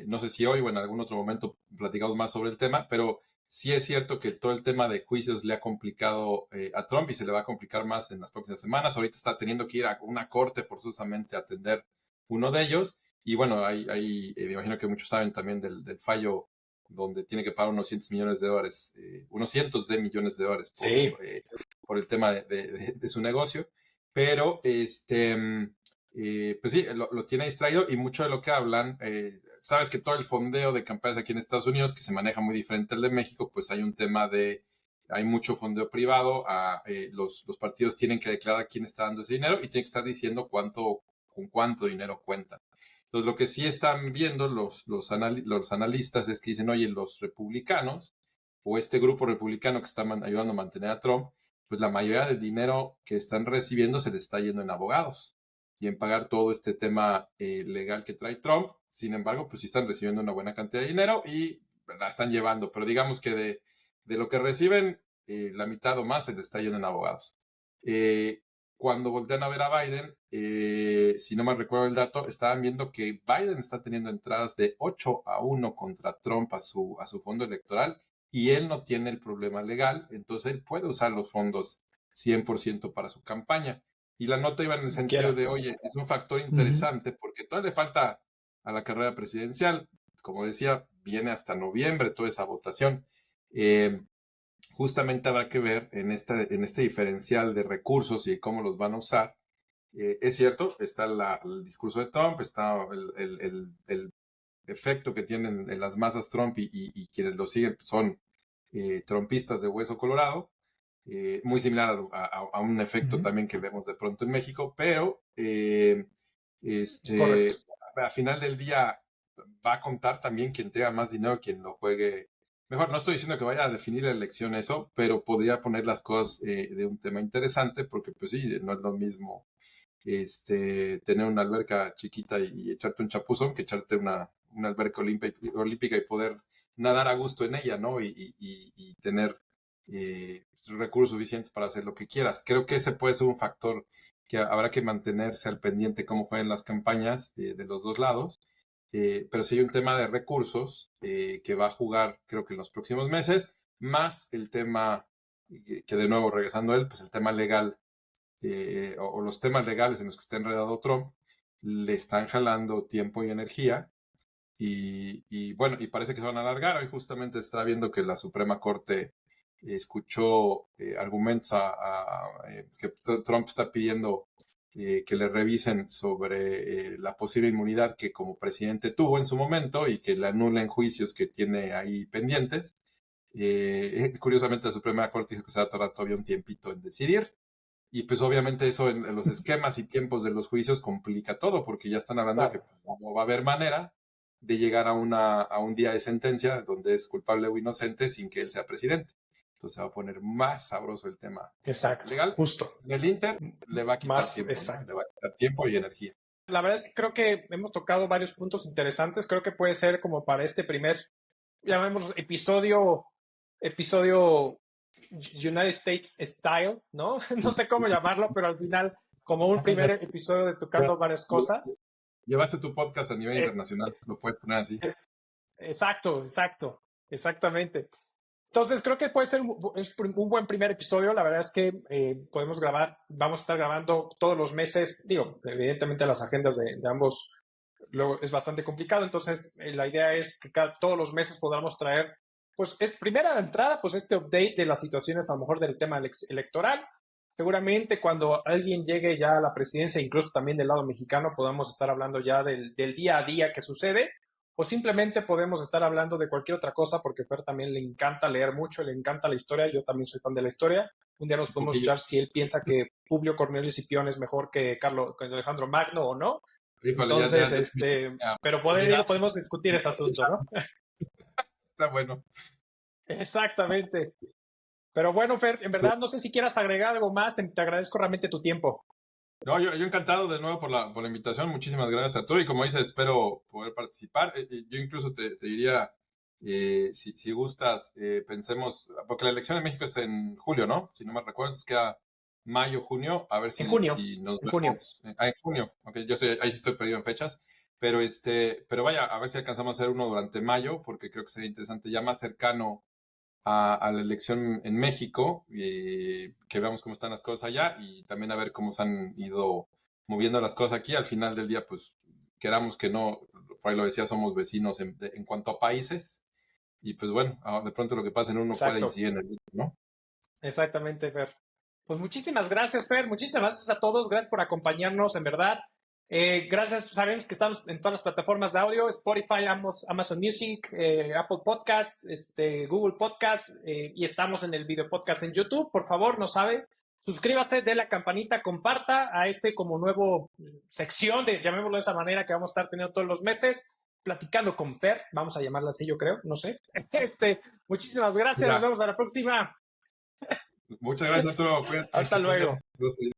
no sé si hoy o en algún otro momento platicamos más sobre el tema, pero sí es cierto que todo el tema de juicios le ha complicado a Trump y se le va a complicar más en las próximas semanas. Ahorita está teniendo que ir a una corte forzosamente a atender uno de ellos. Y bueno, me imagino que muchos saben también del fallo donde tiene que pagar unos cientos millones de dólares, unos cientos de millones de dólares Sí. por el tema de su negocio. Pero pues sí, lo tiene distraído, y mucho de lo que hablan, sabes que todo el fondeo de campañas aquí en Estados Unidos, que se maneja muy diferente al de México, pues hay un tema hay mucho fondeo privado, los partidos tienen que declarar quién está dando ese dinero y tienen que estar diciendo con cuánto dinero cuentan. Entonces, lo que sí están viendo los analistas es que dicen, oye, los republicanos o este grupo republicano que está ayudando a mantener a Trump, pues la mayoría del dinero que están recibiendo se le está yendo en abogados y en pagar todo este tema legal que trae Trump. Sin embargo, pues sí están recibiendo una buena cantidad de dinero y la están llevando, pero digamos que de lo que reciben, la mitad o más se le está yendo en abogados. Cuando voltean a ver a Biden, si no me recuerdo el dato, estaban viendo que Biden está teniendo entradas de 8-1 contra Trump a su fondo electoral, y él no tiene el problema legal, entonces él puede usar los fondos 100% para su campaña. Y la nota iba en el sentido de, oye, es un factor interesante porque todavía le falta a la carrera presidencial. Como decía, viene hasta noviembre toda esa votación. Justamente habrá que ver en este diferencial de recursos y cómo los van a usar. Es cierto, está el discurso de Trump, está el efecto que tienen en las masas Trump, y quienes lo siguen son trumpistas de hueso colorado, muy similar a un efecto también que vemos de pronto en México, pero a final del día va a contar también quien tenga más dinero, quien lo juegue mejor. No estoy diciendo que vaya a definir la elección eso, pero podría poner las cosas de un tema interesante, porque pues sí, no es lo mismo tener una alberca chiquita y echarte un chapuzón que echarte una alberca olímpica y poder nadar a gusto en ella, ¿no? Y tener recursos suficientes para hacer lo que quieras. Creo que ese puede ser un factor que habrá que mantenerse al pendiente cómo jueguen las campañas de los dos lados. Pero sí hay un tema de recursos que va a jugar, creo que en los próximos meses, más el tema que de nuevo, regresando a él, pues el tema legal, o los temas legales en los que está enredado Trump, le están jalando tiempo y energía, y bueno, y parece que se van a alargar. Hoy justamente está viendo que la Suprema Corte escuchó argumentos que Trump está pidiendo que le revisen sobre la posible inmunidad que como presidente tuvo en su momento, y que le anulen juicios que tiene ahí pendientes. Curiosamente, la Suprema Corte dijo que se va a tardar todavía un tiempito en decidir. Y pues obviamente eso en los esquemas y tiempos de los juicios complica todo, porque ya están hablando de que pues, no va a haber manera de llegar a un día de sentencia donde es culpable o inocente sin que él sea presidente. Entonces se va a poner más sabroso el tema legal. Justo. En el Inter le va a quitar Más tiempo, exacto. ¿no? Le va a quitar tiempo y energía. La verdad es que creo que hemos tocado varios puntos interesantes. Creo que puede ser como para este primer, llamémoslo episodio United States Style, ¿no? No sé cómo llamarlo, pero al final como un primer episodio de tocando varias cosas. Llevaste tu podcast a nivel internacional, lo puedes poner así. Exactamente. Entonces creo que puede ser un buen primer episodio. La verdad es que vamos a estar grabando todos los meses. Digo, evidentemente las agendas de ambos luego es bastante complicado, entonces la idea es que todos los meses podamos traer, pues es primera entrada, pues este update de las situaciones a lo mejor del tema electoral, seguramente cuando alguien llegue ya a la presidencia, incluso también del lado mexicano, podamos estar hablando ya del día a día que sucede, o simplemente podemos estar hablando de cualquier otra cosa, porque Fer también le encanta leer mucho, le encanta la historia, yo también soy fan de la historia. Un día nos podemos Poquillo. escuchar si él piensa que Publio Cornelio Escipión es mejor que Alejandro Magno o no. Híjole, Entonces, pero podemos discutir ese asunto, ¿no? Está bueno. Exactamente. Pero bueno, Fer, en verdad no sé si quieras agregar algo más, te agradezco realmente tu tiempo. No, yo encantado de nuevo por la invitación. Muchísimas gracias, Arturo. Y como dices, espero poder participar. Yo incluso te diría, si gustas, pensemos, porque la elección en México es en julio, ¿no? Si no me recuerdo, entonces queda mayo, junio, a ver En junio, si nos en junio. vemos. En junio, ok, yo sé, ahí sí estoy perdido en fechas. Pero vaya, a ver si alcanzamos a hacer uno durante mayo, porque creo que sería interesante, ya más cercano a la elección en México, que veamos cómo están las cosas allá y también a ver cómo se han ido moviendo las cosas aquí. Al final del día, pues queramos que no, por ahí lo decía, somos vecinos en cuanto a países y pues bueno, de pronto lo que pasa en uno puede incidir en el otro, ¿no? Exactamente, Fer. Pues muchísimas gracias, Fer. Muchísimas gracias a todos. Gracias por acompañarnos, en verdad. Gracias, sabemos que estamos en todas las plataformas de audio, Spotify, Amazon Music, Apple Podcasts, Google Podcasts, y estamos en el video podcast en YouTube. Por favor, no sabe, suscríbase, dé la campanita, comparta a como nuevo sección llamémoslo de esa manera, que vamos a estar teniendo todos los meses, platicando con Fer, vamos a llamarla así, yo creo, no sé. Muchísimas gracias, nos vemos a la próxima. Muchas gracias, Arturo. Hasta luego. Bien.